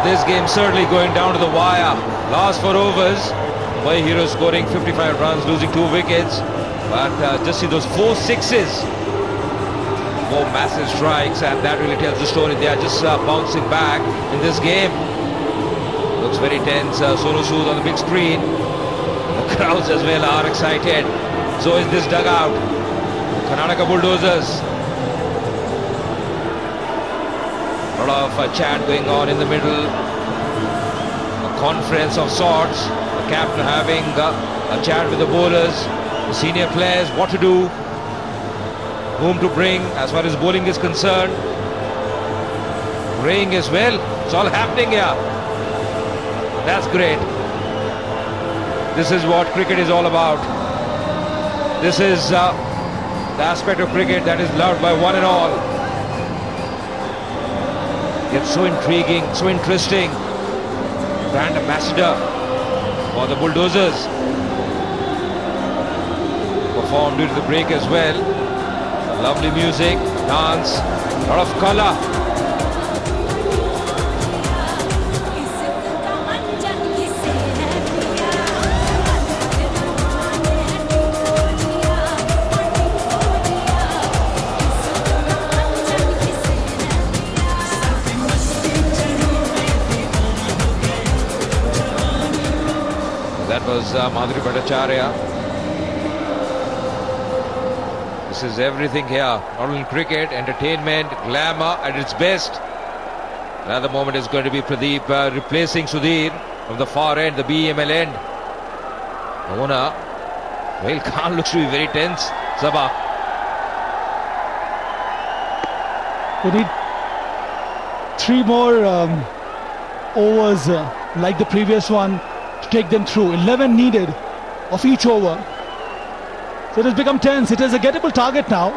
this game certainly going down to the wire. Last 4 overs, Mumbai Heroes scoring 55 runs, losing 2 wickets. But just see those 4 sixes, 4 massive strikes, and that really tells the story. They are just bouncing back in this game. Looks very tense. Sonu Sood on the big screen. The crowds as well are excited. So is this dugout. Karnataka Bulldozers. A lot of chat going on in the middle. A conference of sorts. The captain having a chat with the bowlers, the senior players, what to do, whom to bring as far as bowling is concerned. Praying as well. It's all happening here. That's great. This is what cricket is all about. This is the aspect of cricket that is loved by one and all. It's so intriguing, so interesting. Brand ambassador for the Bulldozers. Performed during the break as well. Lovely music, dance, a lot of colour. That was Madhuri Bhattacharya. This is everything here. Not only cricket, entertainment, glamour at its best. Another moment is going to be Pradeep replacing Sudhir from the far end, the BEML end. Owner, well, Khan looks to be very tense. Sabah. We need 3 more overs like the previous one to take them through. 11 needed of each over. So it has become tense. It is a gettable target now.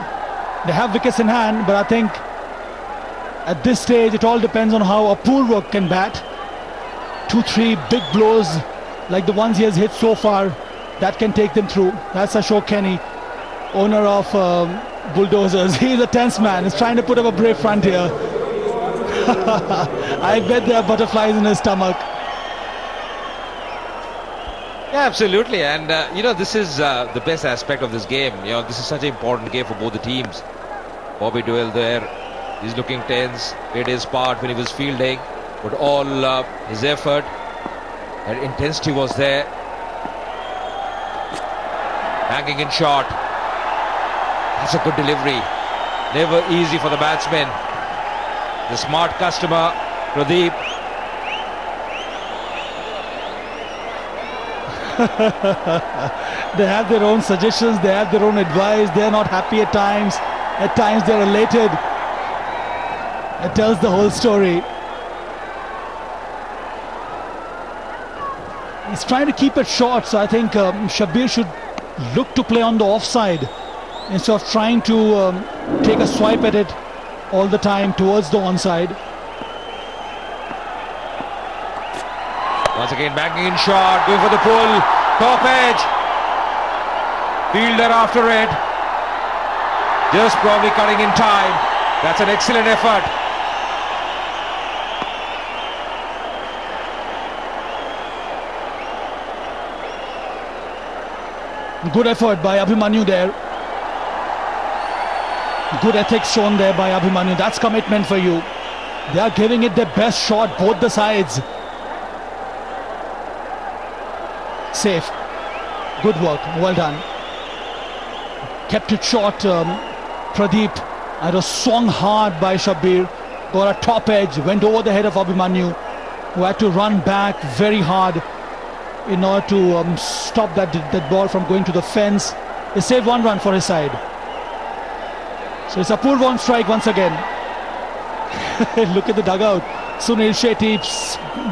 They have wickets in hand, but I think at this stage it all depends on how Apurva can bat. 2-3 big blows like the ones he has hit so far, that can take them through. That's Ashok Kenny, owner of Bulldozers. He's a tense man. He's trying to put up a brave front here. I bet there are butterflies in his stomach. Yeah, absolutely. And, this is the best aspect of this game. This is such an important game for both the teams. Bobby Dewell there. He's looking tense. Played his part when he was fielding. But all his effort and intensity was there. Banging in shot. That's a good delivery. Never easy for the batsman. The smart customer, Pradeep. They have their own suggestions, they have their own advice. They are not happy at times. At times they are elated. It tells the whole story. He's trying to keep it short, so I think Shabir should look to play on the offside instead of trying to take a swipe at it all the time towards the onside. Once again banging in shot, going for the pull, top edge. Fielder after it. Just probably cutting in time. That's an excellent effort. Good effort by Abhimanyu there. Good ethics shown there by Abhimanyu. That's commitment for you. They are giving it their best shot, both the sides. Safe. Good work. Well done. Kept it short, Pradeep. And it was swung hard by Shabir. Got a top edge. Went over the head of Abhimanyu, who had to run back very hard in order to stop that ball from going to the fence. He saved 1 run for his side. So it's Apurva on strike once again. Look at the dugout. Sunil Shetty,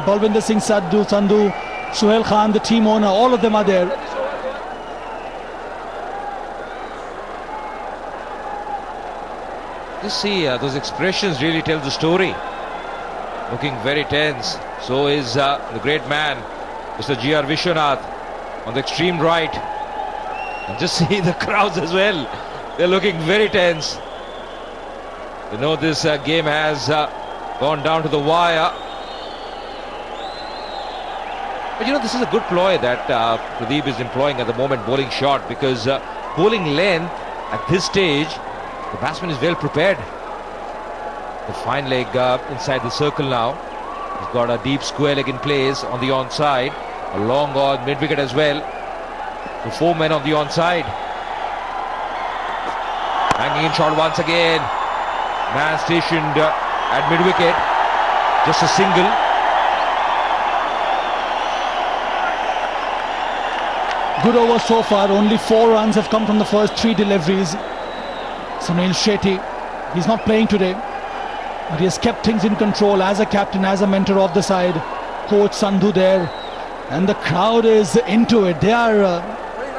Balwinder Singh Sandhu, Suhail Khan, the team owner, all of them are there. Just see, those expressions really tell the story. Looking very tense. So is the great man, Mr. G.R. Vishwanath, on the extreme right. And just see the crowds as well. They're looking very tense. You know this game has gone down to the wire. But you know, this is a good ploy that Pradeep is employing at the moment, bowling short, because bowling length at this stage, the batsman is well prepared. The fine leg inside the circle now. He's got a deep square leg in place on the onside. A long on mid-wicket as well. The 4 men on the onside. Hanging in shot once again. Man stationed at mid-wicket. Just a single. Good over so far. Only 4 runs have come from the first 3 deliveries. Sunil Shetty, he's not playing today, but he has kept things in control as a captain, as a mentor of the side. Coach Sandhu there, and the crowd is into it. They are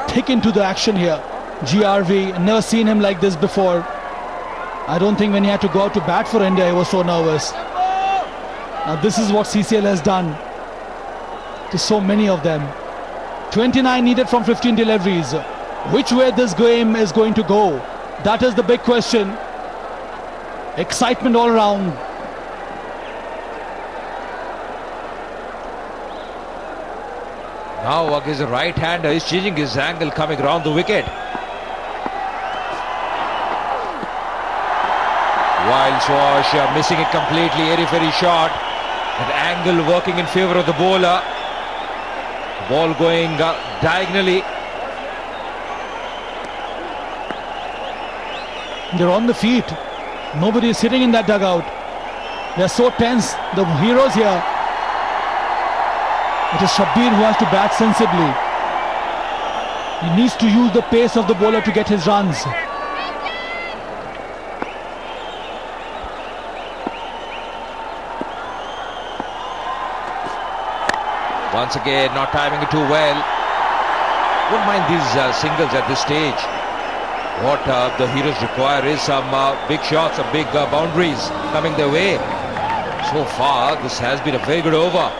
thick into the action here. GRV, never seen him like this before. I don't think when he had to go out to bat for India, he was so nervous. Now this is what CCL has done to so many of them. 29 needed from 15 deliveries. Which way this game is going to go? That is the big question. Excitement all around. Now against the right-hander, he's changing his angle coming around the wicket. Wild swash, missing it completely, airy-fairy shot. That angle working in favour of the bowler. Ball going diagonally. They're on the feet. Nobody is sitting in that dugout. They're so tense. The heroes here. It is Shabbir who has to bat sensibly. He needs to use the pace of the bowler to get his runs. Once again, not timing it too well. Wouldn't mind these singles at this stage. What the heroes require is some big shots, some big boundaries coming their way. So far, this has been a very good over.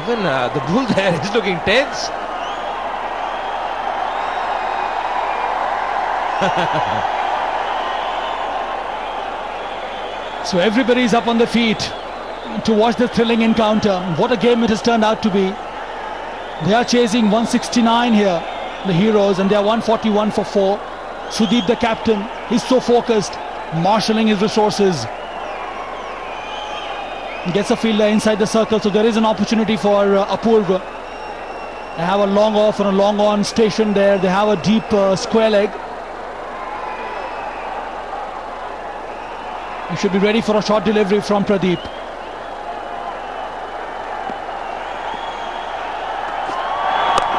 Even the bull there is looking tense. So everybody's up on their feet to watch the thrilling encounter. What a game it has turned out to be. They are chasing 169 here, the heroes, and they are 141 for 4. Sudeep, the captain, he's so focused, marshalling his resources. He gets a fielder inside the circle, so there is an opportunity for Apurva. They have a long off and a long on station there. They have a deep square leg. He should be ready for a short delivery from Pradeep.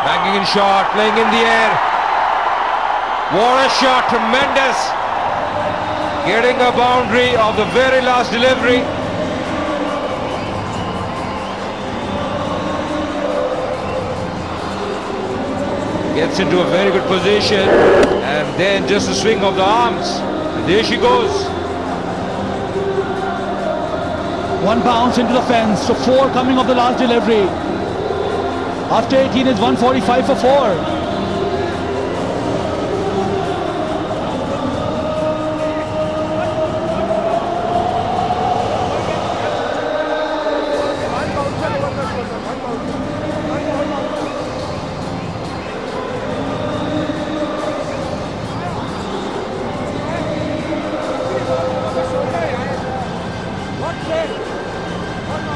Banging in shot, playing in the air. What a shot, tremendous. Getting a boundary of the very last delivery. Gets into a very good position. And then just a swing of the arms. And there she goes. One bounce into the fence, so 4 coming of the last delivery. After 18 is 145 for 4.